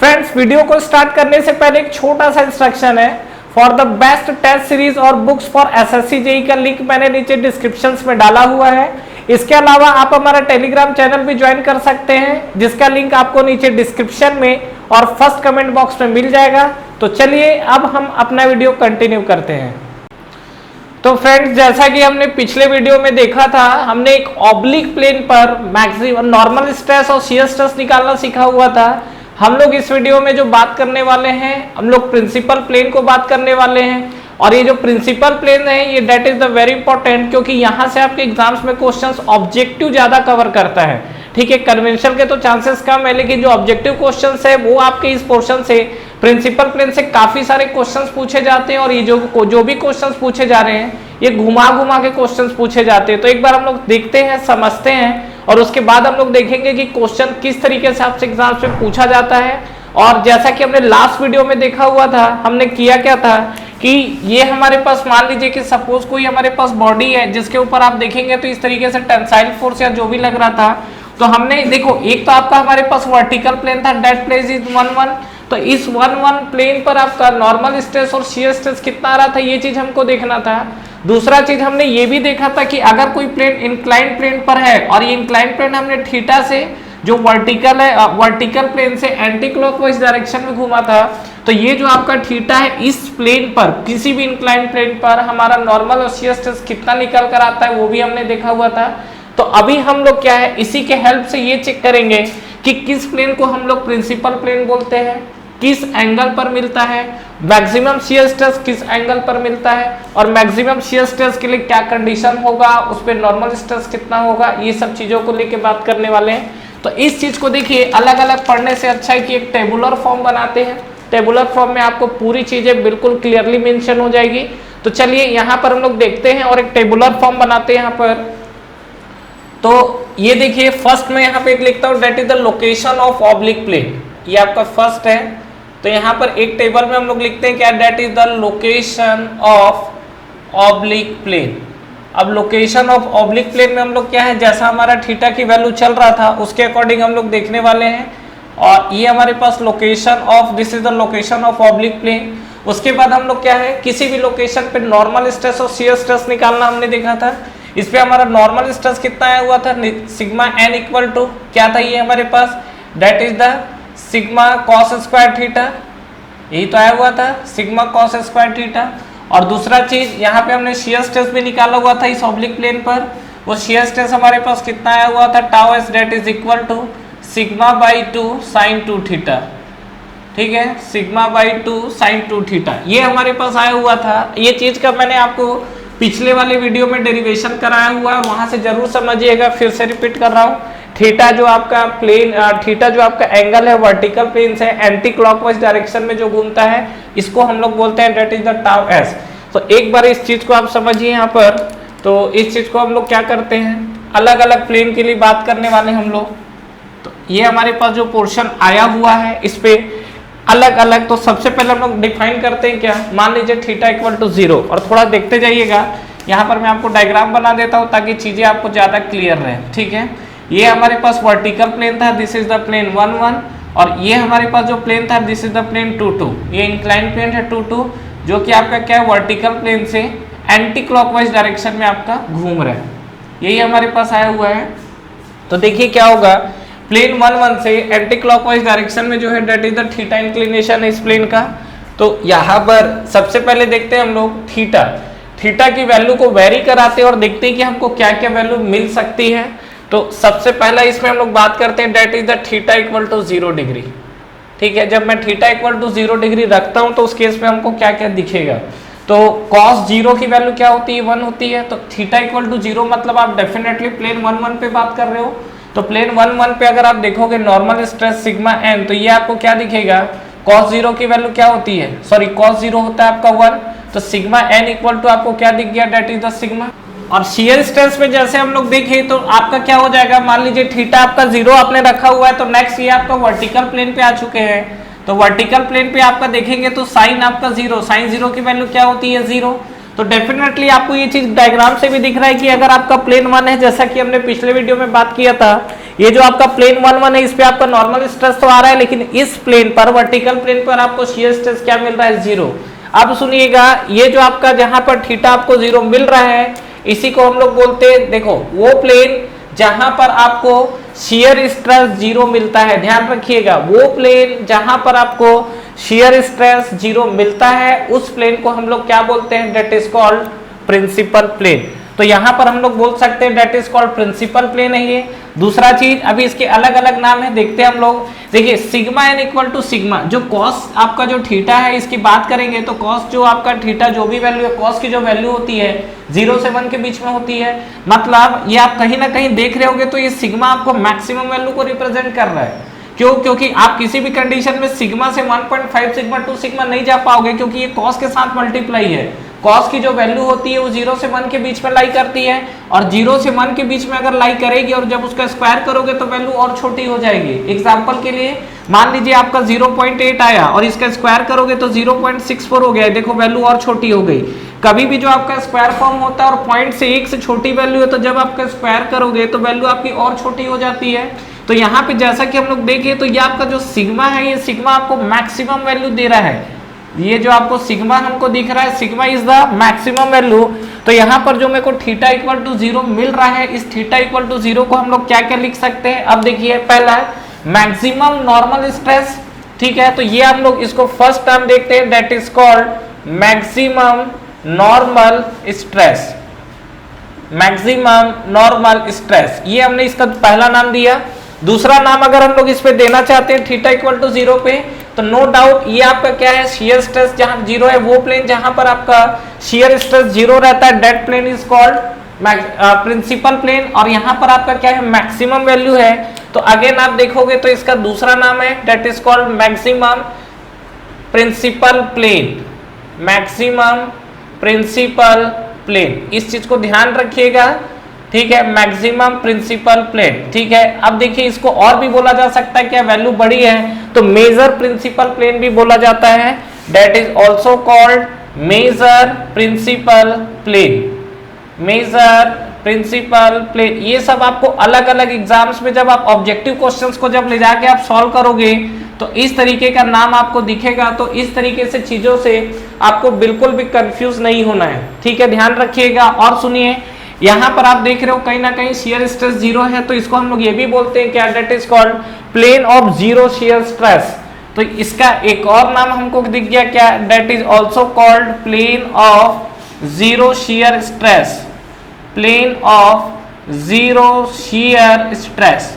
Friends, video को start करने से पहले एक छोटा सा इंस्ट्रक्शन है। For the best test series और बुक्स फॉर एसएससी जेईई का लिंक मैंने नीचे डिस्क्रिप्शन में डाला हुआ है। इसके अलावा आप हमारा टेलीग्राम चैनल भी ज्वाइन कर सकते हैं, जिसका लिंक आपको नीचे डिस्क्रिप्शन में और फर्स्ट कमेंट बॉक्स में मिल जाएगा। तो चलिए अब हम अपना वीडियो कंटिन्यू करते हैं। तो फ्रेंड्स, जैसा कि हमने पिछले वीडियो में देखा था, हमने एक ऑब्लिक प्लेन पर मैक्सिमम नॉर्मल स्ट्रेस और शियर स्ट्रेस निकालना सीखा हुआ था। हम लोग इस वीडियो में जो बात करने वाले हैं, हम लोग प्रिंसिपल प्लेन को बात करने वाले हैं। और ये जो प्रिंसिपल प्लेन है, ये that is the very important, क्योंकि यहाँ से आपके एग्जाम्स में क्वेश्चंस ऑब्जेक्टिव ज्यादा कवर करता है। ठीक है, कन्वेंशन के तो चांसेस कम है, लेकिन जो ऑब्जेक्टिव क्वेश्चंस है वो आपके इस पोर्शन से प्रिंसिपल प्लेन से काफी सारे क्वेश्चंस पूछे जाते हैं। और ये जो भी क्वेश्चंस पूछे जा रहे हैं, ये घुमा घुमा के क्वेश्चंस पूछे जाते हैं। तो एक बार हम लोग देखते हैं, समझते हैं, और उसके बाद हम लोग देखेंगे कि क्वेश्चन किस तरीके से आपसे एग्जाम्स में पूछा जाता है। और जैसा कि हमने लास्ट वीडियो में देखा हुआ था, हमने किया क्या था कि ये हमारे पास मान लीजिए कि सपोज कोई हमारे पास बॉडी है, जिसके ऊपर आप देखेंगे तो इस तरीके से टेंसाइल फोर्स या जो भी लग रहा था। तो हमने देखो, एक तो आपका हमारे पास वर्टिकल प्लेन था, दैट प्लेस इज 1-1। तो इस 1-1 प्लेन पर आपका नॉर्मल स्ट्रेस और शियर स्ट्रेस कितना आ रहा था, ये चीज हमको देखना था। दूसरा चीज हमने ये भी देखा था कि अगर कोई प्लेन इंक्लाइंड प्लेन पर है, और ये इंक्लाइंड प्लेन हमने थीटा से जो वर्टिकल है, वर्टिकल प्लेन से एंटी क्लॉकवाइज डायरेक्शन में घुमा था। तो ये जो आपका थीटा है, इस प्लेन पर, किसी भी इंक्लाइंड प्लेन पर हमारा नॉर्मल और शियर स्ट्रेस कितना निकल कर आता है, वो भी हमने देखा हुआ था। तो अभी हम लोग क्या है, इसी के हेल्प से ये चेक करेंगे कि किस प्लेन को हम लोग प्रिंसिपल प्लेन बोलते हैं, किस एंगल पर मिलता है, मैक्सिमम शियर स्ट्रेस किस एंगल पर मिलता है, और मैक्सिमम शियर स्ट्रेस के लिए क्या कंडीशन होगा, उस पर नॉर्मल स्ट्रेस कितना होगा, ये सब चीजों को लेके बात करने वाले हैं। तो इस चीज को देखिए, अलग अलग पढ़ने से अच्छा है कि एक टेबुलर फॉर्म बनाते हैं। टेबुलर फॉर्म में आपको पूरी चीजें बिल्कुल क्लियरली मेंशन हो जाएगी। तो चलिए यहाँ पर हम लोग देखते हैं और एक टेबुलर फॉर्म बनाते हैं यहाँ पर। तो ये देखिए, फर्स्ट में यहाँ पे एक लिखता हूँ, that is the location of oblique plane. ये आपका फर्स्ट है। तो यहाँ पर एक टेबल में हम लोग लिखते हैं क्या, that is the location of oblique plane. अब लोकेशन ऑफ ऑब्लिक प्लेन में हम लोग क्या है, जैसा हमारा थीटा की वैल्यू चल रहा था उसके अकॉर्डिंग हम लोग देखने वाले हैं। और ये हमारे पास location of, this is the location of oblique plane. उसके बाद हम लोग क्या है, किसी भी लोकेशन पे नॉर्मल स्ट्रेस और शियर स्ट्रेस निकालना हमने देखा था। इस पे हमारा नॉर्मल स्ट्रेस कितना आया हुआ था, सिग्मा एन इक्वल टू क्या था ये हमारे पास, that is the sigma cos square theta. यही तो आया हुआ था, सिग्मा कॉस स्क्वायर थीटा। और दूसरा चीज यहाँ पे हमने शियर स्ट्रेस भी निकाला हुआ था इस ऑब्लिक प्लेन पर। वो शियर स्ट्रेस हमारे पास कितना आया हुआ था, tau s, that is equal to sigma by 2 sine 2 theta. ठीक है, सिग्मा बाई 2 साइन 2 थीटा, ये हमारे पास आया हुआ था। ये चीज का मैंने आपको पिछले वाले वीडियो में डेरिवेशन कराया हुआ है, वहां से जरूर समझिएगा। फिर से रिपीट कर रहा हूँ, थीटा जो आपका प्लेन, थीटा जो आपका एंगल है वर्टिकल प्लेन से एंटी क्लॉकवाइज डायरेक्शन में जो घूमता है, इसको हम लोग बोलते हैं that is the tau S. तो एक बार इस चीज को आप समझिए यहाँ पर। तो इस चीज को हम लोग क्या करते हैं, अलग अलग प्लेन के लिए बात करने वाले हम लोग। तो ये हमारे पास जो पोर्शन आया हुआ है, इस पे अलग अलग, तो सबसे पहले हम लोग डिफाइन करते हैं क्या, मान लीजिए थीटा इक्वल टू 0। और थोड़ा देखते जाइएगा, यहाँ पर मैं आपको डायग्राम बना देता हूँ ताकि चीजें आपको ज्यादा क्लियर रहे। ठीक है, ये हमारे पास वर्टिकल प्लेन था, दिस इज द प्लेन 1-1। और ये हमारे पास जो प्लेन था, दिस इज द प्लेन 2-2। ये इंक्लाइन प्लेन है 2-2, जो कि आपका क्या है, वर्टिकल प्लेन से एंटी क्लॉकवाइज डायरेक्शन में आपका घूम रहा है। यही हमारे पास आया हुआ है। तो देखिए क्या होगा, प्लेन 1-1 से एंटी क्लॉकवाइज डायरेक्शन में जो है, that is the theta inclination है इस प्लेन का। तो यहाँ पर सबसे पहले देखते हैं हम लोग थीटा, थीटा की वैल्यू को वेरी कराते हैं और देखते हैं कि हमको क्या क्या वैल्यू मिल सकती है। तो सबसे पहला इसमें हम लोग बात करते हैं, that is the theta equal to 0 degree. ठीक है, जब मैं थीटा इक्वल टू 0 डिग्री रखता हूं तो उस केस में हमको क्या क्या दिखेगा। तो cos 0 की वैल्यू क्या होती है, 1 होती है। तो थीटा इक्वल टू 0 मतलब आप डेफिनेटली प्लेन 1-1 पे बात कर रहे हो। तो प्लेन 1-1 पे अगर आप देखोगे नॉर्मल स्ट्रेस सिग्मा एन, तो ये आपको क्या दिखेगा, cos 0 की वैल्यू क्या होती है, सॉरी cos 0 होता है आपका 1। तो सिग्मा एन इक्वल टू आपको क्या दिख गया, दैट इज द सिग्मा। और शियर स्ट्रेस में जैसे हम लोग देखें तो आपका क्या हो जाएगा, मान लीजिए थीटा आपका 0 आपने रखा हुआ है, तो नेक्स्ट ये आपका वर्टिकल प्लेन पे आ चुके हैं। तो वर्टिकल प्लेन पे आपका देखेंगे तो साइन आपका 0, साइन 0 की वैल्यू क्या होती है, 0। तो डेफिनेटली आपको ये चीज डायग्राम से भी दिख रहा है कि अगर आपका प्लेन 1 है, जैसा कि हमने पिछले वीडियो में बात किया था, ये जो आपका प्लेन 1 है, इस पे आपका नॉर्मल स्ट्रेस तो आ रहा है, लेकिन इस प्लेन पर, वर्टिकल प्लेन पर आपको शियर स्ट्रेस क्या मिल रहा है? 0। अब सुनिएगा, ये जो आपका जहां पर थीटा आपको 0 मिल रहा है, इसी को हम लोग बोलते हैं, देखो वो प्लेन जहां पर आपको शियर स्ट्रेस 0 मिलता है, ध्यान रखिएगा, वो प्लेन जहां पर आपको शियर स्ट्रेस 0 मिलता है, उस प्लेन को हम लोग क्या बोलते हैं? That is called principal plane. तो यहां पर हम लोग बोल सकते हैं that is called principal plane है ये। दूसरा चीज, अभी इसके अलग अलग नाम है, देखते हैं हम लोग। देखिए sigma n equal to sigma, जो कॉस आपका जो थीटा है इसकी बात करेंगे तो कॉस जो आपका थीटा जो भी वैल्यू है, कॉस की जो वैल्यू होती है 0 से 1 के बीच में होती है। मतलब ये आप कहीं ना कहीं देख रहे होगे, तो ये सिग्मा आपको मैक्सिमम वैल्यू को रिप्रेजेंट कर रहा है। क्यों? क्योंकि आप किसी भी कंडीशन में सिग्मा से 1.5 सिग्मा 2 सिग्मा नहीं जा पाओगे, क्योंकि ये कॉस के साथ मल्टीप्लाई है। कॉस की जो वैल्यू होती है वो 0 से 1 के बीच में लाई करती है, और 0 से 1 के बीच में अगर लाई करेगी और जब उसका स्क्वायर करोगे तो वैल्यू और छोटी हो जाएगी। एग्जांपल के लिए मान लीजिए आपका 0.8 आया और इसका स्क्वायर करोगे तो 0.64 हो गया, देखो वैल्यू और छोटी हो गई। कभी भी जो आपका स्क्वायर फॉर्म होता है और पॉइंट से 1 से छोटी वैल्यू है, तो जब आपका स्क्वायर करोगे तो वैल्यू आपकी और छोटी हो जाती है। तो यहाँ पे जैसा कि हम लोग देखें, तो ये आपका जो सिग्मा है, ये सिग्मा आपको मैक्सिमम वैल्यू दे रहा है। ये जो आपको सिग्मा हमको दिख रहा है, sigma is the maximum value. तो यहाँ पर जो मेरे को थीटा इक्वल टू 0 मिल रहा है, इस थीटा इक्वल टू 0 को हम लोग क्या क्या लिख सकते हैं? अब देखिए, पहला है मैक्सिमम नॉर्मल स्ट्रेस, ठीक है, तो ये हम लोग इसको फर्स्ट टर्म देखते हैं, that is called maximum normal stress. Maximum normal stress, ये हमने इसका पहला नाम दिया। दूसरा नाम अगर हम लोग इस पे देना चाहते हैं थीटा इक्वल टू 0 पे, तो नो डाउट ये आपका क्या है? शियर स्ट्रेस जहां 0 है, वो प्लेन जहां पर आपका शियर स्ट्रेस 0 रहता है, that plane is called principal plane. और यहां पर आपका क्या है? मैक्सिमम वैल्यू है, तो अगेन आप देखोगे तो इसका दूसरा नाम है, that is called maximum principal plane. Maximum principal plane, इस चीज को ध्यान रखिएगा, ठीक है, मैक्सिमम प्रिंसिपल प्लेन, ठीक है। अब देखिए, इसको और भी बोला जा सकता है, क्या वैल्यू बड़ी है तो मेजर प्रिंसिपल प्लेन भी बोला जाता है, that is also called major principal plane. Major principal plane, ये सब आपको अलग अलग एग्जाम्स में जब आप ऑब्जेक्टिव क्वेश्चंस को जब ले जाके आप सॉल्व करोगे तो इस तरीके का नाम आपको दिखेगा। तो इस तरीके से चीजों से आपको बिल्कुल भी कंफ्यूज नहीं होना है, ठीक है, ध्यान रखिएगा। और सुनिए, यहां पर आप देख रहे हो कहीं ना कहीं शियर स्ट्रेस 0 है, तो इसको हम लोग ये भी बोलते हैं क्या? That is called plane of 0 shear stress. तो इसका एक और नाम हमको दिख गया क्या? That is also called plane of 0 shear stress. Plane of 0 shear stress,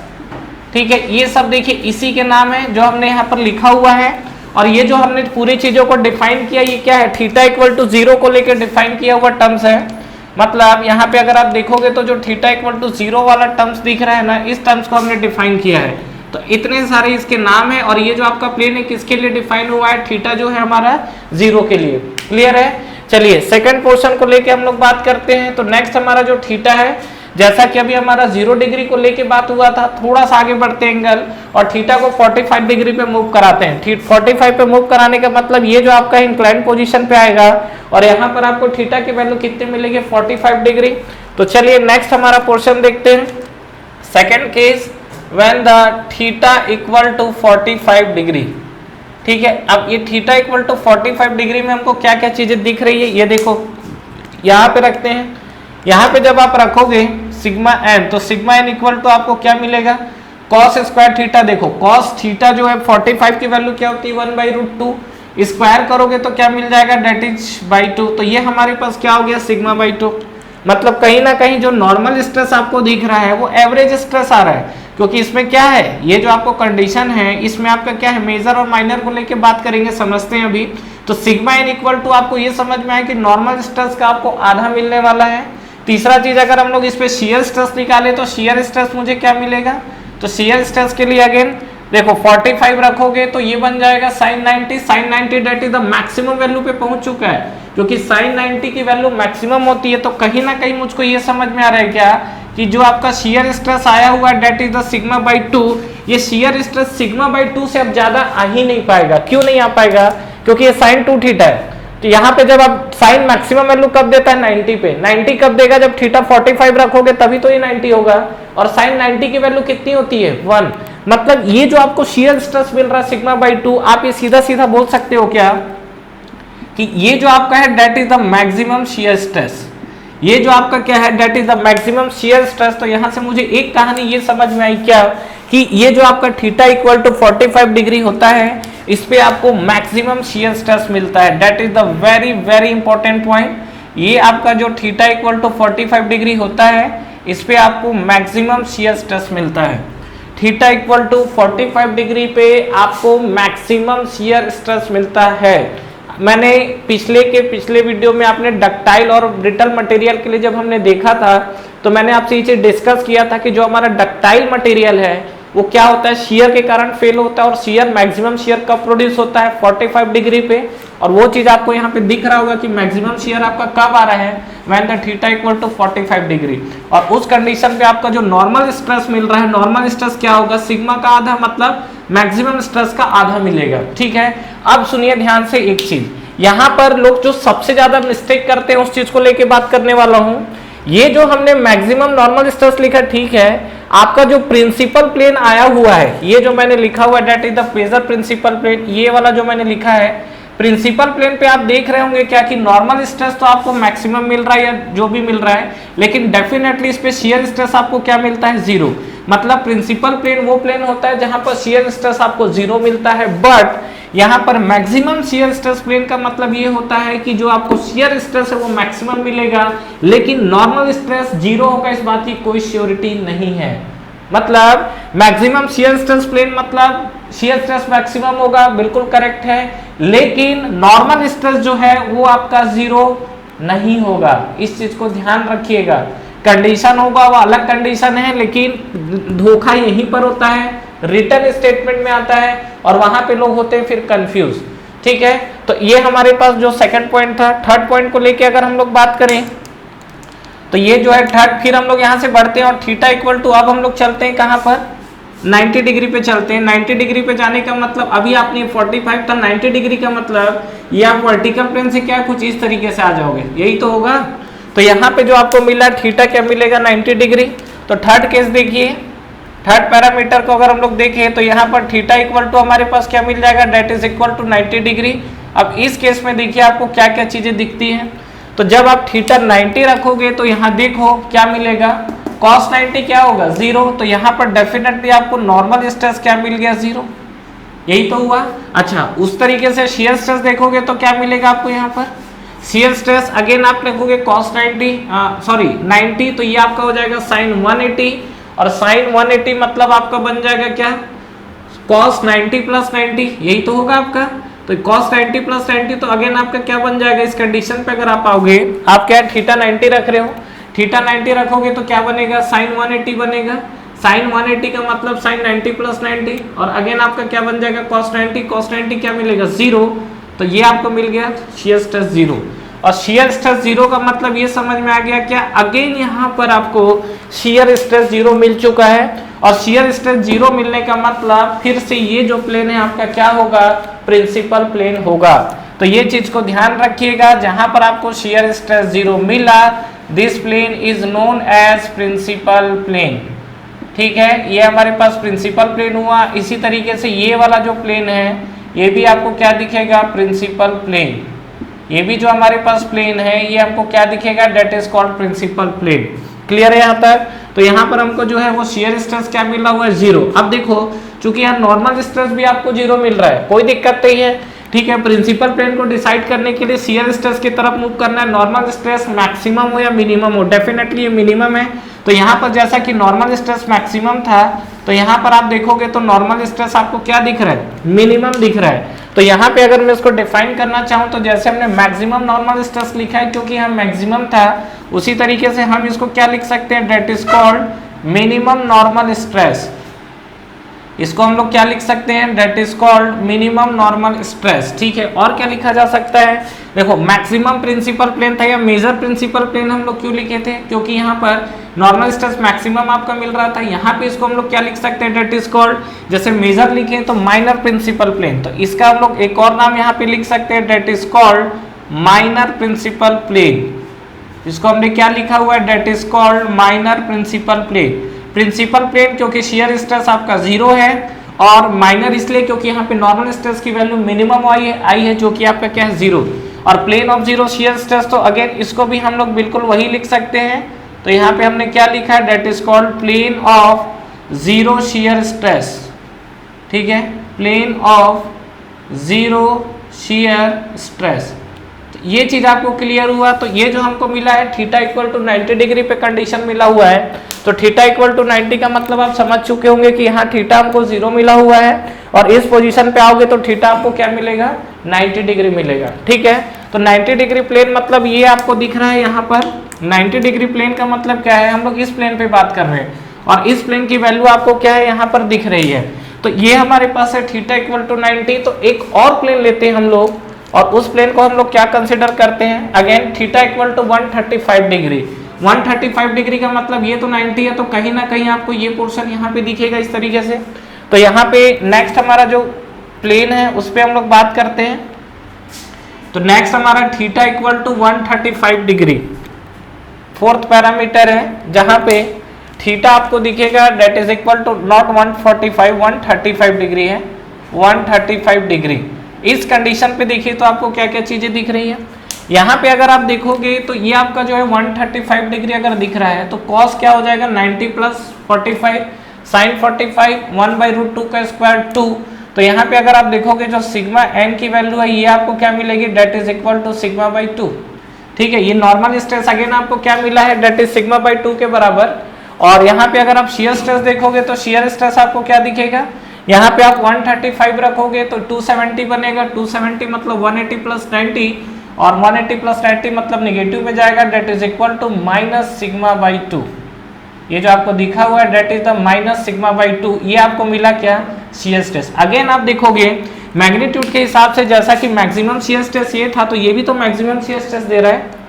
ठीक है। ये सब देखिए इसी के नाम है जो हमने यहाँ पर लिखा हुआ है। और ये जो हमने पूरी चीजों को डिफाइन किया, ये क्या है? थीटा इक्वल टू 0 को लेकर डिफाइन किया हुआ टर्म्स है। मतलब यहाँ पे अगर आप देखोगे तो जो थीटा इक्वल टू 0 वाला टर्म्स दिख रहा है ना, इस टर्म्स को हमने डिफाइन किया है। तो इतने सारे इसके नाम है। और ये जो आपका प्लेन है किसके लिए डिफाइन हुआ है? थीटा जो है हमारा 0 के लिए। क्लियर है? चलिए सेकंड पोर्शन को लेके हम लोग बात करते हैं। तो नेक्स्ट हमारा जो थीटा है, जैसा कि अभी हमारा 0 डिग्री को लेके बात हुआ था, थोड़ा सा आगे बढ़ते हैं एंगल और थीटा को 45 डिग्री पे मूव कराते हैं। 45 पे मूव कराने का मतलब ये जो आपका इंक्लाइंड पोजीशन पे आएगा और यहाँ पर आपको थीटा की वैल्यू कितनी मिलेगी? 45 डिग्री। तो चलिए नेक्स्ट हमारा पोर्शन देखते हैं। Second case, when the theta equal to 45 degree, ठीक है। अब ये थीटा इक्वल टू 45 डिग्री में हमको क्या क्या चीजें दिख रही है, ये देखो यहाँ पे रखते हैं। यहाँ पे जब आप रखोगे सिग्मा एन, तो सिग्मा एन इक्वल टू आपको क्या मिलेगा? Cos square theta. देखो कॉस थीटा जो है 45 की वैल्यू क्या होती है? 1/√2। स्क्वायर करोगे तो क्या मिल जाएगा? That is by 2। तो ये हमारे पास क्या हो गया? Sigma by 2। मतलब कहीं ना कहीं जो नॉर्मल स्ट्रेस आपको दिख रहा है वो एवरेज स्ट्रेस आ रहा है, क्योंकि इसमें क्या है, ये जो आपको कंडीशन है इसमें आपका क्या है, मेजर और माइनर को लेके बात करेंगे, समझते हैं अभी। तो सिग्मा एन इक्वल टू आपको ये समझ में आया कि नॉर्मल स्ट्रेस का आपको आधा मिलने वाला है। तीसरा चीज, अगर हम लोग इस पे शियर स्ट्रेस निकाले तो शियर स्ट्रेस मुझे क्या मिलेगा? तो शियर स्ट्रेस के लिए अगेन देखो 45 रखोगे तो ये बन जाएगा sin 90। sin 90 that is the maximum value पे पहुंच चुका है, क्योंकि sin 90 की वैल्यू मैक्सिमम होती है। तो कहीं ना कहीं मुझको ये समझ में आ रहा है क्या कि जो आपका शियर स्ट्रेस आया हुआ है that is the sigma by 2, ये शियर स्ट्रेस सिग्मा बाई 2 से अब ज्यादा आ ही नहीं पाएगा। क्यों नहीं आ पाएगा? क्योंकि ये sin 2 थीटा है। तो यहाँ पे जब आप साइन मैक्सिमम वैल्यू कब देता है? 90 पे। 90 कब देगा? जब थीटा 45 रखोगे तभी तो ये 90 होगा। और साइन 90 की वैल्यू कितनी होती है 1। मतलब ये जो आपको शियर स्ट्रेस मिल रहा है सिग्मा बाई 2, आप ये सीधा सीधा बोल सकते हो क्या कि ये जो आपका है that is the maximum shear stress. ये जो आपका क्या है that is the maximum shear stress. तो यहां से मुझे एक कहानी ये समझ में आई क्या कि ये जो आपका थीटा इक्वल टू 45 डिग्री होता है, इस पे आपको मैक्सिमम शियर स्ट्रेस मिलता है। That is the very very important point. ये आपका जो थीटा इक्वल टू 45 डिग्री होता है, इस पे आपको मैक्सिमम शियर स्ट्रेस मिलता है। थीटा इक्वल टू 45 डिग्री पे आपको मैक्सिमम शियर स्ट्रेस मिलता है। मैंने पिछले वीडियो में आपने डक्टाइल और ब्रिटल मटेरियल के लिए जब हमने देखा था, तो मैंने आपसे ये चीज डिस्कस किया था कि जो हमारा डक्टाइल मटेरियल है वो क्या होता है, शियर के कारण फेल होता है। और शियर मैक्सिमम शियर कब प्रोड्यूस होता है 45 डिग्री पे। और वो चीज आपको यहाँ पे दिख रहा होगा कि मैक्सिमम शियर आपका कब आ रहा है when the theta equal to 45 degree. और उस कंडीशन पे आपका जो नॉर्मल स्ट्रेस मिल रहा है, नॉर्मल स्ट्रेस क्या होगा, सिग्मा का आधा, मतलब मैक्सिमम स्ट्रेस का आधा मिलेगा। ठीक है, अब सुनिए ध्यान से एक चीज, यहाँ पर लोग जो सबसे ज्यादा मिस्टेक करते हैं उस चीज को लेके बात करने वाला हूं। ये जो हमने मैक्सिमम नॉर्मल स्ट्रेस लिखा, ठीक है, आपका जो प्रिंसिपल प्लेन आया हुआ है, ये जो मैंने लिखा हुआ है that is the pressure principal plane, ये वाला जो मैंने लिखा है प्रिंसिपल प्लेन पे आप देख रहे होंगे क्या कि नॉर्मल स्ट्रेस तो आपको मैक्सिमम मिल रहा है या जो भी मिल रहा है, लेकिन डेफिनेटली इस पे शियर स्ट्रेस आपको क्या मिलता है 0। मतलब प्रिंसिपल प्लेन वो प्लेन होता है जहां पर शियर स्ट्रेस आपको 0 मिलता है। बट यहाँ पर मैक्सिमम शियर स्ट्रेस प्लेन का मतलब ये होता है कि जो आपको शियर स्ट्रेस है वो मैक्सिमम मिलेगा, लेकिन नॉर्मल स्ट्रेस 0 होगा, इस बात की कोई श्योरिटी नहीं है। मतलब मैक्सिमम शियर स्ट्रेस प्लेन मतलब शियर स्ट्रेस मैक्सिमम होगा, बिल्कुल करेक्ट है, लेकिन नॉर्मल स्ट्रेस जो है वो आपका 0 नहीं होगा। इस चीज को ध्यान रखिएगा। कंडीशन होगा वो अलग कंडीशन है, लेकिन धोखा यहीं पर होता है, रिटर्न स्टेटमेंट में आता है और वहां पे लोग होते हैं फिर कंफ्यूज। ठीक है, तो ये हमारे पास जो सेकंड पॉइंट था। थर्ड पॉइंट को लेके अगर हम लोग बात करें तो ये जो है थर्ड, फिर हम लोग यहाँ से बढ़ते हैं और थीटा इक्वल टू, अब हम लोग चलते हैं कहाँ पर 90 डिग्री पे चलते हैं। 90 डिग्री पे जाने का मतलब अभी आपने 45 था, 90 डिग्री का मतलब ये आप वर्टिकल प्लेन से क्या कुछ इस तरीके से आ जाओगे, यही तो होगा। तो यहाँ पे जो आपको मिला थीटा क्या मिलेगा 90 डिग्री। तो थर्ड केस देखिए, थर्ड पैरामीटर को अगर हम लोग देखें तो यहाँ पर थीटा इक्वल टू हमारे पास क्या मिल जाएगा, that is equal to 90 degree. अब इस केस में देखिए आपको क्या क्या चीजें दिखती हैं। तो जब आप थीटा 90 रखोगे तो यहाँ देखो क्या मिलेगा, cos 90 क्या होगा 0। तो यहाँ पर डेफिनेटली आपको नॉर्मल स्ट्रेस क्या मिल गया 0, यही तो हुआ। अच्छा, उस तरीके से शियर स्ट्रेस देखोगे तो क्या मिलेगा आपको यहाँ पर, शियर स्ट्रेस अगेन आप लिखोगे cos 90, तो ये आपका हो जाएगा sin 180, और sin 180 मतलब आपका बन जाएगा क्या cos 90 प्लस 90, यही तो होगा आपका। तो cos 90 प्लस 90 तो अगेन आपका क्या बन जाएगा, इस कंडीशन पे अगर आप आओगे, आप क्या थीटा 90 रख रहे हो, थीटा 90 रखोगे तो क्या बनेगा sin 180 बनेगा। sin 180 का मतलब sin 90 प्लस 90, और अगेन आपका क्या बन जाएगा cos 90 क्या मिलेगा 0। तो ये आपको मिल गया शियर स्ट्रेस 0। और शियर स्ट्रेस 0 का मतलब ये समझ में आ गया क्या, अगेन यहाँ पर आपको शियर स्ट्रेस 0 मिल चुका है। और शियर स्ट्रेस 0 मिलने का मतलब फिर से ये जो प्लेन है आपका क्या होगा, प्रिंसिपल प्लेन होगा। तो ये चीज को ध्यान रखिएगा, जहां पर आपको शियर स्ट्रेस 0 मिला, this plane is known as principal plane. ठीक है, ये हमारे पास प्रिंसिपल प्लेन हुआ। इसी तरीके से ये वाला जो प्लेन है ये भी आपको क्या दिखेगा, प्रिंसिपल प्लेन। ये भी जो हमारे पास प्लेन है ये हमको क्या दिखेगा, that is called principal plane. Clear है यहाँ तक। तो यहाँ पर हमको जो है वो शियर स्ट्रेस क्या मिला हुआ है 0। अब देखो चूंकि यहाँ नॉर्मल स्ट्रेस भी आपको 0 मिल रहा है, कोई दिक्कत नहीं है। ठीक है, प्रिंसिपल प्लेन को डिसाइड करने के लिए शियर स्ट्रेस की तरफ मूव करना है। नॉर्मल स्ट्रेस मैक्सिमम हो या मिनिमम हो, डेफिनेटली ये मिनिमम है। तो यहाँ पर जैसा कि नॉर्मल स्ट्रेस मैक्सिमम था, तो यहाँ पर आप देखोगे तो नॉर्मल स्ट्रेस आपको क्या दिख रहा है, मिनिमम दिख रहा है। तो यहाँ पे अगर मैं इसको डिफाइन करना चाहूँ तो जैसे हमने मैक्सिमम नॉर्मल स्ट्रेस लिखा है क्योंकि यहाँ मैक्सिमम था, उसी तरीके से हम इसको क्या लिख सकते हैं, that is called minimum normal stress. इसको हम लोग क्या लिख सकते हैं, that is called minimum normal stress. ठीक है, और क्या लिखा जा सकता है, देखो मैक्सिमम प्रिंसिपल प्लेन था या मेजर प्रिंसिपल प्लेन हम लोग क्यों लिखे थे, क्योंकि यहाँ पर नॉर्मल स्ट्रेस मैक्सिमम आपका मिल रहा था। यहाँ पे इसको हम लोग क्या लिख सकते हैं, डेट इज कॉल्ड, जैसे मेजर लिखे तो माइनर प्रिंसिपल प्लेन, तो इसका हम लोग एक और नाम यहाँ पे लिख सकते हैं, that is called minor principal plane. इसको हमने क्या लिखा हुआ है, that is called minor principal plane. Principal plane क्योंकि शियर स्ट्रेस आपका 0 है, और माइनर इसलिए क्योंकि यहाँ पे नॉर्मल स्ट्रेस की वैल्यू मिनिमम आई है जो कि आपका क्या है 0, और प्लेन ऑफ 0 शियर स्ट्रेस, तो अगेन इसको भी हम लोग बिल्कुल वही लिख सकते हैं। तो यहाँ पे हमने क्या लिखा है, that is called plane of 0 shear stress, ठीक है, प्लेन ऑफ 0 शियर स्ट्रेस। ये चीज आपको क्लियर हुआ। तो ये जो हमको मिला है थीटा इक्वल टू 90 डिग्री पे कंडीशन मिला हुआ है, तो थीटा इक्वल टू 90 का मतलब आप समझ चुके होंगे कि यहाँ थीटा हमको 0 मिला हुआ है, और इस पोजीशन पे आओगे तो थीटा आपको क्या मिलेगा, 90 डिग्री मिलेगा, ठीक है। तो 90 डिग्री प्लेन मतलब ये आपको दिख रहा है यहाँ पर 90 डिग्री प्लेन का मतलब क्या है, हम लोग इस प्लेन पे बात कर रहे हैं, और इस प्लेन की वैल्यू आपको क्या है यहाँ पर दिख रही है। तो ये हमारे पास है थीटा इक्वल टू 90। तो एक और प्लेन लेते हैं हम लोग, और उस प्लेन को हम लोग क्या कंसिडर करते हैं, again theta equal to 135 degree. 135 degree का मतलब ये तो 90 है, तो कहीं ना कहीं आपको ये पोर्शन यहाँ पे दिखेगा इस तरीके से। तो यहाँ पे नेक्स्ट हमारा जो प्लेन है उस पर हम लोग बात करते हैं। तो नेक्स्ट हमारा theta equal to 135 degree fourth parameter है, जहां पे थीटा आपको दिखेगा that is equal to not 145 135 degree है, 135 डिग्री। इस कंडीशन पे देखिए तो आपको क्या क्या चीजें दिख रही है। यहाँ पे अगर आप देखोगे तो ये आपका जो है 135 डिग्री अगर दिख रहा है तो कॉस क्या हो जाएगा 90 प्लस 45 साइन 45 1/√2 का स्क्वायर 2। तो यहाँ पे अगर आप देखोगे जो सिग्मा एन की वैल्यू है ये आपको क्या मिलेगी, that is equal to sigma by 2, ठीक है। ये नॉर्मल स्ट्रेस अगेन आपको क्या मिला है, डेट इज सिग्मा बाई 2 के बराबर। और यहाँ पे अगर आप शियर स्ट्रेस देखोगे तो शियर स्ट्रेस आपको क्या दिखेगा, यहाँ पे आप 135 रखोगे तो 270 बनेगा, 270 मतलब 180 प्लस 90, और 180 प्लस 90 मतलब निगेटिव में जाएगा, that is equal to minus sigma by 2। ये जो आपको दिखा हुआ है that is the minus sigma by 2, ये आपको मिला क्या, शियर स्ट्रेस। अगेन आप देखोगे मैग्नीट्यूड के हिसाब से जैसा कि मैक्सिमम शियर स्ट्रेस ये था, तो ये भी तो मैक्सिमम शियर स्ट्रेस दे रहा है।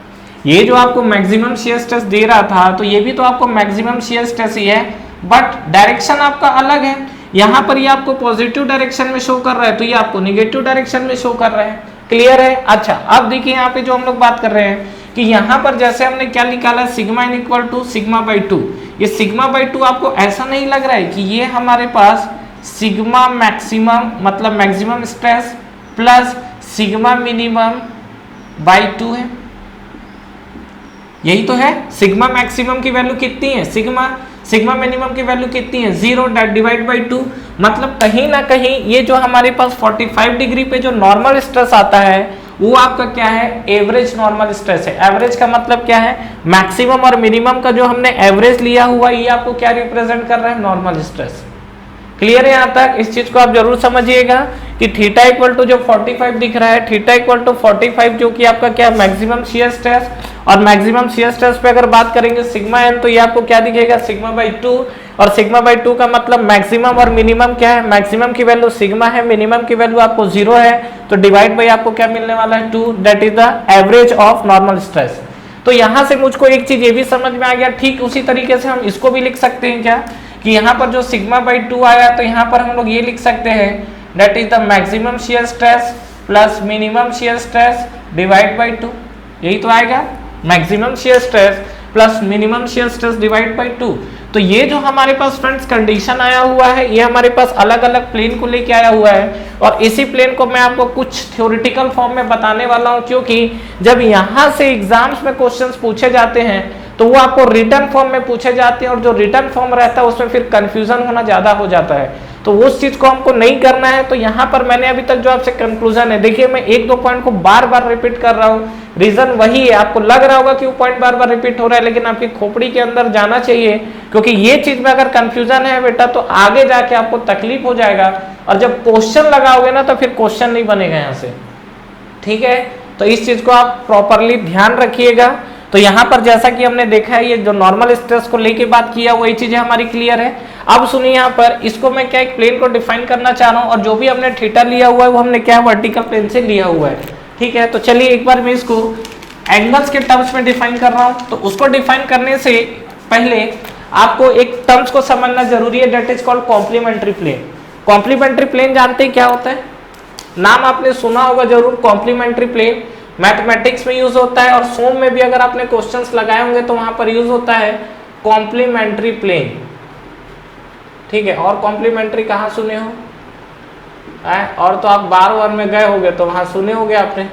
ये जो आपको मैक्सिमम शियर स्ट्रेस दे रहा था तो ये भी तो आपको मैक्सिमम शियर स्ट्रेस ही है, बट डायरेक्शन आपका अलग है। यहाँ पर ये आपको पॉजिटिव डायरेक्शन में शो कर रहा है, तो ये आपको निगेटिव डायरेक्शन में शो कर रहा है। क्लियर है। अच्छा अब देखिए यहाँ पे जो हम लोग बात कर रहे हैं कि यहाँ पर जैसे हमने क्या निकाला, sigma n equal to sigma by 2। ये सिग्मा बाई 2 आपको ऐसा नहीं लग रहा है कि ये हमारे पास सिग्मा मैक्सिमम मतलब maximum stress plus sigma minimum by 2 है, यही तो है। सिग्मा मैक्सिमम की वैल्यू कितनी है, सिग्मा मिनिमम की वैल्यू कितनी है, 0 डिवाइड बाई 2। मतलब कहीं ना कहीं ये जो हमारे पास 45 डिग्री पे जो नॉर्मल स्ट्रेस आता है वो आपका क्या है, एवरेज नॉर्मल स्ट्रेस है। एवरेज का मतलब क्या है, मैक्सिमम और मिनिमम का जो हमने एवरेज लिया हुआ ये आपको क्या रिप्रेजेंट कर रहा है, नॉर्मल स्ट्रेस। क्लियर है यहाँ तक। इस चीज को आप जरूर समझिएगा कि थीटा इक्वल टू जो 45 दिख रहा है, थीटा इक्वल टू 45 जो कि आपका क्या मैक्सिमम शियर स्ट्रेस, और मैक्सिमम शियर स्ट्रेस पे अगर बात करेंगे सिग्मा एन तो ये आपको क्या दिखेगा, सिग्मा बाई 2। और सिग्मा बाई 2 का मतलब मैक्सिमम और मिनिमम क्या है, मैक्सिमम की वैल्यू सिग्मा है, मिनिमम की वैल्यू आपको 0 है, तो डिवाइड बाई आपको क्या मिलने वाला है, 2, that is the average of normal stress. तो यहाँ से मुझको एक चीज ये भी समझ में आ गया, ठीक उसी तरीके से हम इसको भी लिख सकते हैं क्या, कि यहाँ पर जो सिग्मा बाई 2 आया तो यहाँ पर हम लोग ये लिख सकते हैं, that is the maximum shear stress plus minimum shear stress divide by 2। यही तो आएगा, maximum shear stress plus minimum shear stress divide by 2। तो ये जो हमारे पास फ्रेंड्स कंडीशन आया हुआ है ये हमारे पास अलग अलग प्लेन को लेके आया हुआ है, और इसी प्लेन को मैं आपको कुछ थ्योरेटिकल फॉर्म में बताने वाला हूं, क्योंकि जब यहाँ से एग्जाम्स में क्वेश्चंस पूछे जाते हैं तो वो आपको रिटर्न फॉर्म में पूछे जाते हैं, और जो रिटर्न फॉर्म रहता है उसमें फिर कंफ्यूजन होना ज्यादा हो जाता है। तो उस चीज को हमको नहीं करना है। तो यहाँ पर मैंने अभी तक जो आपसे कंक्लूजन है, देखिए मैं 1-2 पॉइंट को बार बार रिपीट कर रहा हूँ, रीजन वही है। आपको लग रहा होगा कि वो पॉइंट बार बार रिपीट हो रहा है, लेकिन आपकी खोपड़ी के अंदर जाना चाहिए, क्योंकि ये चीज में अगर कंफ्यूजन है बेटा तो आगे जाके आपको तकलीफ हो जाएगा, और जब क्वेश्चन लगाओगे ना तो फिर क्वेश्चन नहीं बनेगा यहाँ से। ठीक है, तो इस चीज को आप प्रॉपरली ध्यान रखिएगा। तो यहाँ पर जैसा कि हमने देखा है ये जो नॉर्मल स्ट्रेस को लेके बात किया वही चीजें हमारी क्लियर है। अब सुनिए यहाँ पर इसको मैं क्या एक प्लेन को डिफाइन करना चाह रहा हूँ, और जो भी हमने थीटा लिया हुआ है वो हमने क्या वर्टिकल प्लेन से लिया हुआ है। ठीक है, तो चलिए एक बार मैं इसको एंगल्स के टर्म्स में डिफाइन कर रहा हूँ। तो उसको डिफाइन करने से पहले आपको एक टर्म्स को समझना जरूरी है, that is called complementary plane. Complementary plane जानते हैं क्या होता है, नाम आपने सुना होगा जरूर, कॉम्प्लीमेंट्री प्लेन मैथमेटिक्स में यूज होता है, और सोम में भी अगर आपने क्वेश्चंस लगाए होंगे तो वहां पर यूज होता है कॉम्प्लीमेंट्री प्लेन। ठीक है, और कॉम्प्लीमेंट्री कहाँ सुने हो? और तो आप बार बार में गए होगे तो वहाँ सुने होगे आपने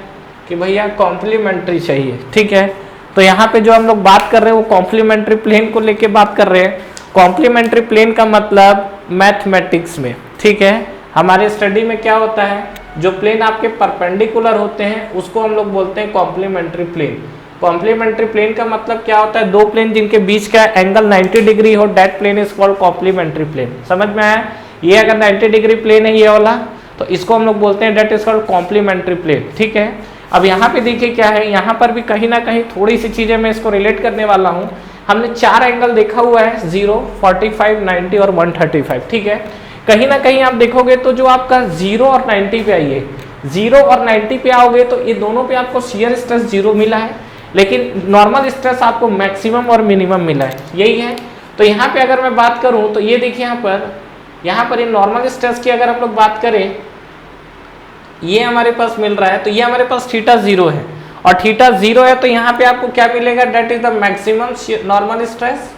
कि भैया कॉम्प्लीमेंट्री चाहिए। ठीक है, तो यहाँ पे जो हम लोग बात कर रहे हैं वो कॉम्प्लीमेंट्री प्लेन को लेके बात कर रहे हैं। कॉम्प्लीमेंट्री प्लेन का मतलब मैथमेटिक्स में, ठीक है, हमारे स्टडी में क्या होता है, जो प्लेन आपके परपेंडिकुलर होते हैं उसको हम लोग बोलते हैं कॉम्प्लीमेंट्री प्लेन। कॉम्प्लीमेंट्री प्लेन का मतलब क्या होता है, दो प्लेन जिनके बीच का एंगल 90 डिग्री हो, that plane is called complementary plane. समझ में आया? ये अगर 90 डिग्री प्लेन है ये वाला, तो इसको हम लोग बोलते हैं that is called complementary plane. ठीक है, अब यहाँ पे देखिए क्या है, यहाँ पर भी कहीं ना कहीं थोड़ी सी चीजें मैं इसको रिलेट करने वाला हूँ। हमने 4 एंगल देखा हुआ है, 0, 45, 90 और 135। ठीक है, कहीं ना कहीं आप देखोगे तो जो आपका 0 और 90 पे आइए, 0 और 90 पे आओगे तो ये दोनों पे आपको शियर स्ट्रेस 0 मिला है, लेकिन नॉर्मल स्ट्रेस आपको मैक्सिमम और मिनिमम मिला है, यही है। तो यहाँ पे अगर मैं बात करूँ तो ये देखिए यहाँ पर ये नॉर्मल स्ट्रेस की अगर हम लोग बात करें, ये हमारे पास मिल रहा है, तो ये हमारे पास थीटा 0 है और थीटा 0 है, तो यहाँ पे आपको क्या मिलेगा, that is the maximum normal stress.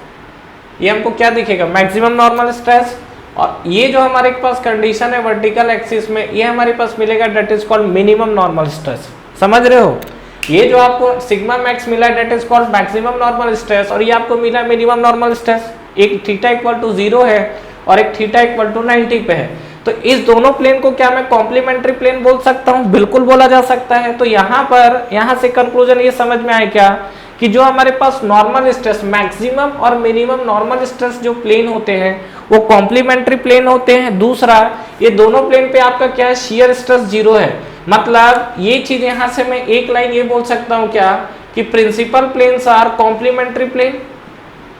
ये हमको क्या दिखेगा, मैक्सिमम नॉर्मल स्ट्रेस। और ये जो हमारे पास कंडीशन है वर्टिकल एक्सिस में, ये हमारे पास मिलेगा that is called minimum normal stress. समझ रहे हो? ये जो आपको सिग्मा मैक्स मिला है that is called maximum normal stress, और ये आपको मिला मिनिमम नॉर्मल स्ट्रेस। एक थीटा इक्वल टू 0 है और एक थीटा इक्वल टू 90 पे है, तो इस दोनों प्लेन को क्या मैं कॉम्प्लीमेंट्री प्लेन बोल सकता हूँ? बिल्कुल बोला जा सकता है। तो यहाँ से कंक्लूजन ये समझ में आए क्या कि जो हमारे पास नॉर्मल स्ट्रेस, मैक्सिमम और मिनिमम नॉर्मल स्ट्रेस जो प्लेन होते हैं वो कॉम्प्लीमेंट्री प्लेन होते हैं। दूसरा, ये दोनों प्लेन पे आपका क्या है, शियर स्ट्रेस 0 है। मतलब ये चीज यहाँ से मैं एक लाइन ये बोल सकता हूँ क्या कि principal planes are complementary plane.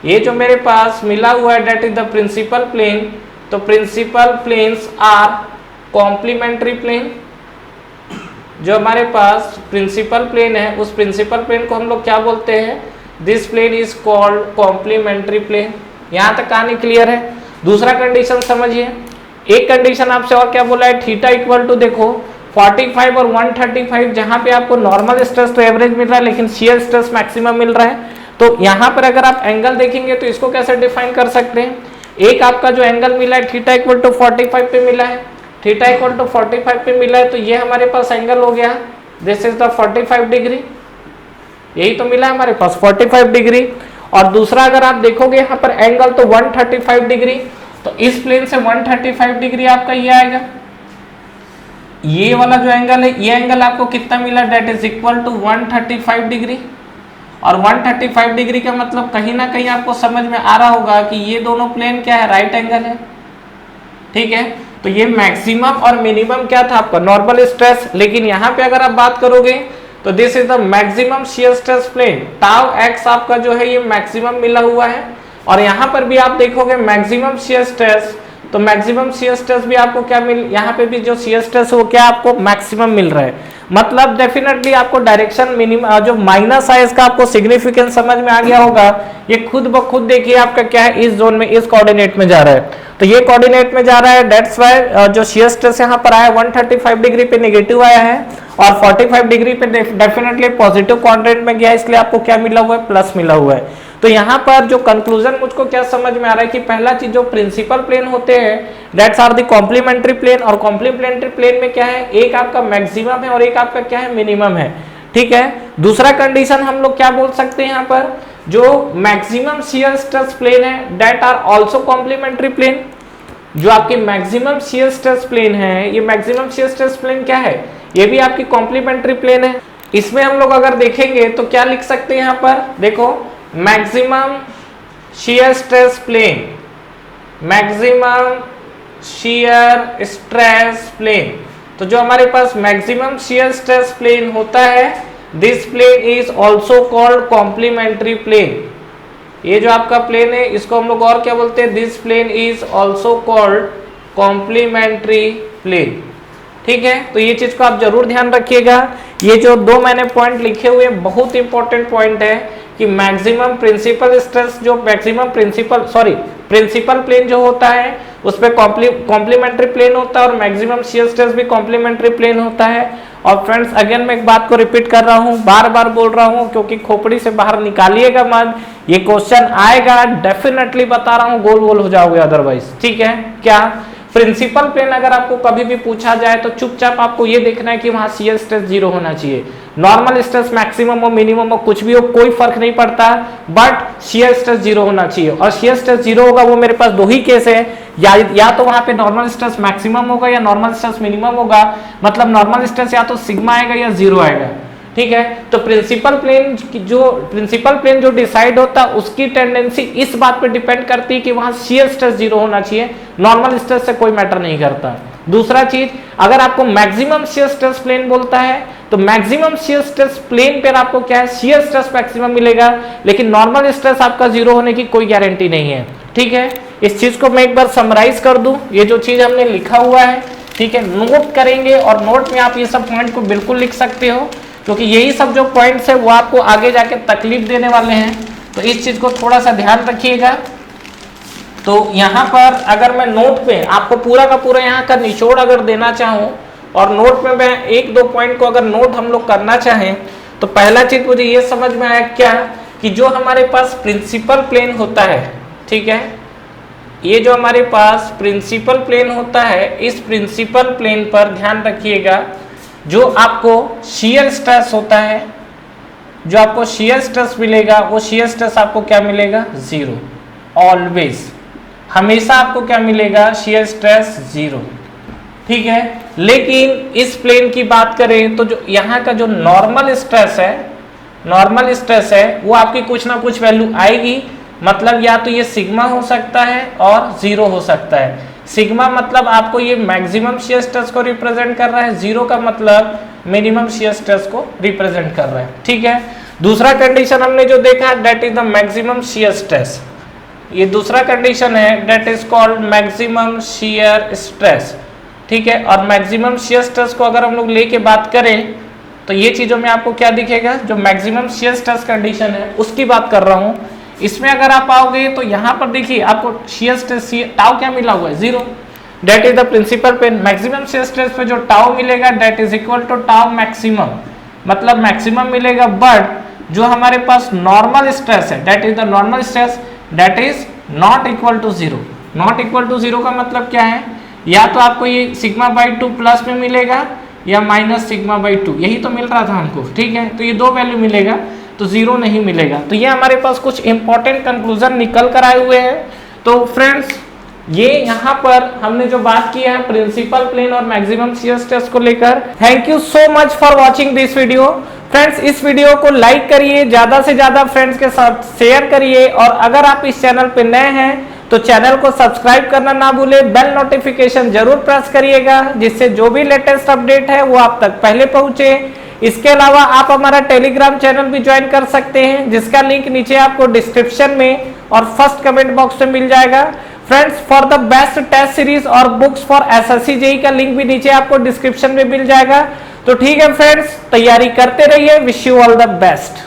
ये जो मेरे पास मिला हुआ है that is the principal plane, तो principal planes are complementary plane. जो हमारे पास प्रिंसिपल प्लेन है उस प्रिंसिपल प्लेन को हम लोग क्या बोलते हैं, this plane is called complementary plane. यहाँ तक कहानी क्लियर है? दूसरा कंडीशन समझिए, एक कंडीशन आपसे और क्या बोला है, थीटा इक्वल टू देखो 45 और 135, जहां पे आपको नॉर्मल स्ट्रेस तो एवरेज मिल रहा है लेकिन शियर स्ट्रेस मैक्सिमम मिल रहा है। तो यहाँ पर अगर आप एंगल देखेंगे तो इसको कैसे डिफाइन कर सकते हैं, एक आपका जो एंगल मिला है थीटा इक्वल टू 45 पे मिला है, थीटा इक्वल टू 45 पे मिला है, तो ये हमारे पास एंगल हो गया, दिस इज द 45 डिग्री, यही तो मिला है हमारे पास 45 डिग्री। और दूसरा अगर आप देखोगे यहाँ पर एंगल तो 135 डिग्री, तो इस प्लेन से 135 डिग्री आपका ये आएगा। ये वाला जो एंगल है, ये एंगल आपको कितना मिला, that is equal to 135 degree. और 135 डिग्री का मतलब कहीं ना कहीं आपको समझ में आ रहा होगा कि ये दोनों प्लेन क्या है, राइट एंगल है। ठीक है, तो ये मैक्सिमम और मिनिमम क्या था आपका, नॉर्मल स्ट्रेस। लेकिन यहाँ पे अगर आप बात करोगे तो this is the maximum shear stress plane, tau x आपका जो है ये मैक्सिमम मिला हुआ है। और यहाँ पर भी आप देखोगे मैक्सिमम शियर स्ट्रेस, तो मैक्सिमम शियर स्ट्रेस भी आपको क्या मिल, यहाँ पे भी जो शियर स्ट्रेस है वो क्या आपको मैक्सिमम मिल रहा है। मतलब डेफिनेटली आपको डायरेक्शन मिनिमम जो माइनस है इसका आपको सिग्निफिकेंस समझ में आ गया होगा। ये खुद ब खुद देखिए आपका क्या है, इस जोन में, इस कोऑर्डिनेट में जा रहा है, तो ये कोऑर्डिनेट में जा रहा है, दैट्स व्हाई जो शियर स्ट्रेस यहाँ पर आया 135 डिग्री पे नेगेटिव आया है और 45 डिग्री पे डेफिनेटली पॉजिटिव कोऑर्डिनेट में गया, इसलिए आपको क्या मिला हुआ है, प्लस मिला हुआ है। तो यहाँ पर जो कंक्लूजन मुझको क्या समझ में आ रहा है कि पहला चीज जो प्रिंसिपल प्लेन होते हैं that's are the complementary plane, और कॉम्प्लीमेंट्री प्लेन में क्या है, एक आपका मैक्सिमम है और एक आपका क्या है, मिनिमम है। ठीक है, दूसरा कंडीशन हम लोग क्या बोल सकते हैं यहाँ पर, जो मैक्सिमम शियर स्ट्रेस प्लेन है that are also complementary plane. जो आपके मैक्सिमम शियर स्ट्रेस प्लेन है, ये मैक्सिमम शियर स्ट्रेस प्लेन क्या है, ये भी आपकी कॉम्प्लीमेंट्री प्लेन है। इसमें हम लोग अगर देखेंगे तो क्या लिख सकते हैं, यहाँ पर देखो maximum shear stress plane, maximum shear stress plane. तो जो हमारे पास मैक्सिमम शियर स्ट्रेस प्लेन होता है, this plane is also called complementary plane. ये जो आपका प्लेन है इसको हम लोग और क्या बोलते हैं, this plane is also called complementary plane. ठीक है, तो ये चीज को आप जरूर ध्यान रखिएगा। ये जो दो मैंने पॉइंट लिखे हुए बहुत इंपॉर्टेंट पॉइंट है कि मैक्सिमम प्रिंसिपल स्ट्रेस, जो मैक्सिमम प्रिंसिपल प्रिंसिपल प्लेन जो होता है उस पे कॉम्प्लीमेंट्री प्लेन होता है और मैक्सिमम शियर स्ट्रेस भी कॉम्प्लीमेंट्री प्लेन होता है। और फ्रेंड्स अगेन मैं एक बात को रिपीट कर रहा हूं, बार बार बोल रहा हूं, क्योंकि खोपड़ी से बाहर निकालिएगा मत, ये क्वेश्चन आएगा डेफिनेटली, बता रहा हूं, गोल गोल हो जाओगे अदरवाइज। ठीक है, क्या प्रिंसिपल प्लेन अगर आपको कभी भी पूछा जाए तो चुपचाप आपको ये देखना है कि वहां शियर स्ट्रेस 0 होना चाहिए। नॉर्मल स्ट्रेस मैक्सिमम हो, मिनिमम हो, कुछ भी हो, कोई फर्क नहीं पड़ता, बट शियर स्ट्रेस 0 होना चाहिए। और शियर स्ट्रेस 0 होगा वो मेरे पास दो ही केस है, या तो वहां पे नॉर्मल स्ट्रेस मैक्सिमम होगा या नॉर्मल स्ट्रेस मिनिमम होगा। मतलब नॉर्मल स्ट्रेस या तो सिग्मा आएगा या 0 आएगा। ठीक है, तो प्रिंसिपल प्लेन जो डिसाइड होता है उसकी टेंडेंसी इस बात पे डिपेंड करती है कि वहां शियर स्ट्रेस 0 होना चाहिए, नॉर्मल स्ट्रेस से कोई मैटर नहीं करता। दूसरा चीज, अगर आपको मैक्सिमम शियर स्ट्रेस प्लेन बोलता है तो मैक्सिमम शियर स्ट्रेस प्लेन पर आपको क्या है, शियर स्ट्रेस मैक्सिमम मिलेगा, लेकिन नॉर्मल स्ट्रेस आपका 0 होने की कोई गारंटी नहीं है। ठीक है, इस चीज को मैं एक बार समराइज कर दूं, ये जो चीज हमने लिखा हुआ है, ठीक है, नोट करेंगे और नोट में आप ये सब पॉइंट को बिल्कुल लिख सकते हो, क्योंकि यही सब जो पॉइंट्स है वो आपको आगे जाके तकलीफ देने वाले हैं, तो इस चीज को थोड़ा सा ध्यान रखिएगा। तो यहाँ पर अगर मैं नोट पे आपको पूरा का पूरा यहाँ का निचोड़ अगर देना चाहूँ और नोट में मैं एक दो पॉइंट को अगर नोट हम लोग करना चाहें, तो पहला चीज मुझे ये समझ में आया क्या, कि जो हमारे पास प्रिंसिपल प्लेन होता है, ठीक है, ये जो हमारे पास प्रिंसिपल प्लेन होता है, इस प्रिंसिपल प्लेन पर ध्यान रखिएगा, जो आपको शियर स्ट्रेस होता है, जो आपको शियर स्ट्रेस मिलेगा, वो शियर स्ट्रेस आपको क्या मिलेगा, 0। ऑलवेज, हमेशा आपको क्या मिलेगा, शियर स्ट्रेस 0। ठीक है, लेकिन इस प्लेन की बात करें तो जो यहाँ का जो नॉर्मल स्ट्रेस है वो आपकी कुछ ना कुछ वैल्यू आएगी। मतलब या तो ये सिग्मा हो सकता है और 0 हो सकता है। सिग्मा मतलब आपको ये मैक्सिमम शियर स्ट्रेस को रिप्रेजेंट कर रहा है, 0 का मतलब मिनिमम शियर स्ट्रेस को रिप्रेजेंट कर रहा है। ठीक है, दूसरा कंडीशन हमने जो देखा, that is the maximum shear stress. ये दूसरा कंडीशन है, that is called maximum shear stress. ठीक है, और मैक्सिमम शियर स्ट्रेस को अगर हम लोग लेके बात करें तो ये चीजों में आपको क्या दिखेगा, जो मैक्सिमम शियर स्ट्रेस कंडीशन है उसकी बात कर रहा हूं। इसमें अगर आप आओगे तो यहां पर देखिए आपको शियर स्ट्रेस टाउ क्या मिला हुआ है, 0। That is the principal plane. Maximum shear stress पे जो टाउ मिलेगा that is equal to tau maximum, मतलब मैक्सिमम मिलेगा, बट जो हमारे पास नॉर्मल स्ट्रेस है that is the normal stress that is not equal to 0। Not equal to 0 का मतलब क्या है, या तो आपको ये सिग्मा बाई 2 प्लस में मिलेगा या माइनस सिग्मा बाई 2, यही तो मिल रहा था हमको। ठीक है, तो ये दो वैल्यू मिलेगा, तो 0 नहीं मिलेगा। तो ये हमारे पास कुछ इंपॉर्टेंट कंक्लूजन निकल कर आए हुए हैं। तो फ्रेंड्स ये यहाँ पर हमने जो बात की है प्रिंसिपल प्लेन और मैक्सिमम शियर स्ट्रेस को लेकर। Thank you so much for watching this video. Friends इस वीडियो को लाइक करिए, ज्यादा से ज्यादा फ्रेंड्स के साथ शेयर करिए, और अगर आप इस चैनल पे नए हैं तो चैनल को सब्सक्राइब करना ना भूलें, बेल नोटिफिकेशन जरूर प्रेस करिएगा, जिससे जो भी लेटेस्ट अपडेट है वो आप तक पहले पहुंचे। इसके अलावा आप हमारा टेलीग्राम चैनल भी ज्वाइन कर सकते हैं, जिसका लिंक नीचे आपको डिस्क्रिप्शन में और फर्स्ट कमेंट बॉक्स में मिल जाएगा। Friends for the best test series और बुक्स फॉर एसएससी जेईई का लिंक भी नीचे आपको डिस्क्रिप्शन में मिल जाएगा। तो ठीक है फ्रेंड्स, तैयारी करते रहिए। Wish you all the best.